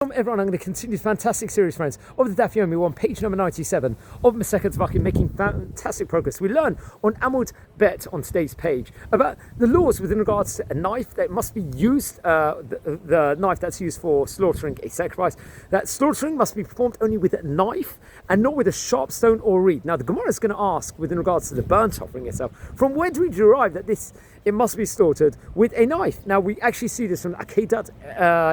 Everyone, I'm going to continue this fantastic series, friends, of the Daf Yomi. We're on page number 97 of Masechet Zevachim, making fantastic progress. We learn on Amud Bet on today's page about the laws within regards to a knife that must be used, the knife that's used for slaughtering a sacrifice. That slaughtering must be performed only with a knife and not with a sharp stone or reed. Now, the Gemara is going to ask, within regards to the burnt offering itself, from where do we derive that it must be slaughtered with a knife? Now, we actually see this from Akedat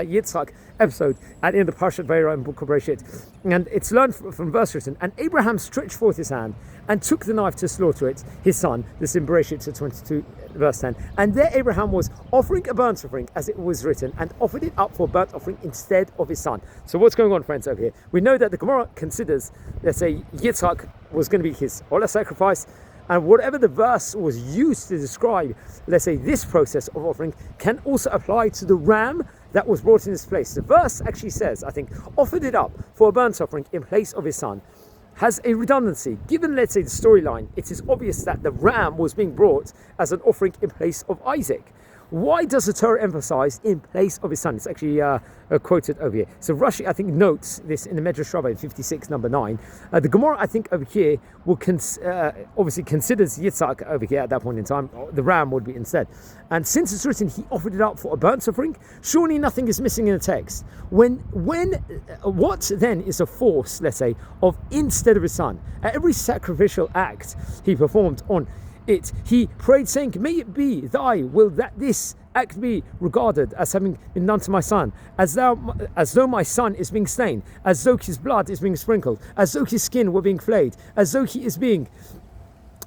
Yitzchak episode at the end of Parshat Vayera in Book of Bereshit, and it's learned from verse written. And Abraham stretched forth his hand and took the knife to slaughter it, his son. This in Bereshit 22 verse 10. And there Abraham was offering a burnt offering, as it was written, and offered it up for a burnt offering instead of his son. So what's going on, friends, over here? We know that the Gemara considers, let's say, Yitzchak was going to be his Olah sacrifice, and whatever the verse was used to describe, let's say, this process of offering, can also apply to the ram that was brought in this place. The verse actually says, I think, offered it up for a burnt offering in place of his son, has a redundancy. Given, let's say, the storyline, it is obvious that the ram was being brought as an offering in place of Isaac. Why does the Torah emphasize in place of his son? It's actually quoted over here. So Rashi, I think, notes this in the Medrash Rabbah in 56, number 9. The Gemara, I think, over here will obviously considers Yitzhak over here at that point in time. The ram would be instead. And since it's written he offered it up for a burnt offering, surely nothing is missing in the text. What then is a force, let's say, of instead of his son? At every sacrificial act he performed on it, he prayed, saying, may it be thy will that this act be regarded as having been done to my son, as though my son is being slain, as though his blood is being sprinkled, as though his skin were being flayed, as though he is being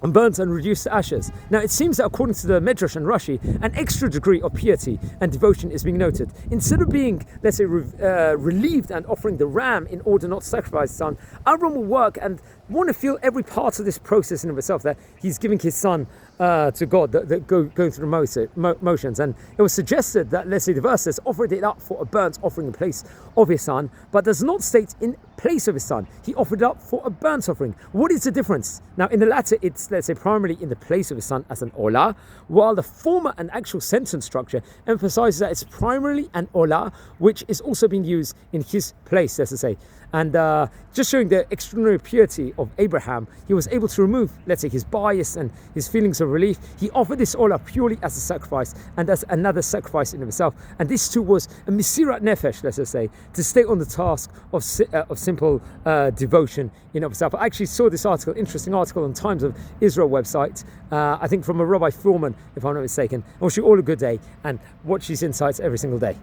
burnt and reduced to ashes. Now it seems that according to the Medrash and Rashi, an extra degree of piety and devotion is being noted. Instead of being, let's say, relieved and offering the ram in order not to sacrifice his son, Avram will work and want to feel every part of this process in of itself, that he's giving his son to God, that going through the motions. And it was suggested that, let's say, the verse says, offered it up for a burnt offering in place of his son, but does not state in place of his son. He offered it up for a burnt offering. What is the difference? Now, in the latter, it's, let's say, primarily in the place of his son as an olah, while the former and actual sentence structure emphasizes that it's primarily an olah, which is also being used in his place, let's say. And just showing the extraordinary purity of Abraham, he was able to remove, let's say, his bias and his feelings of relief. He offered this olah purely as a sacrifice and as another sacrifice in himself. And this too was a misirat nefesh, let's just say, to stay on the task of simple devotion in of itself. I actually saw this article, interesting article on Times of Israel website, I think from a Rabbi Foreman, if I'm not mistaken. I wish you all a good day and watch these insights every single day.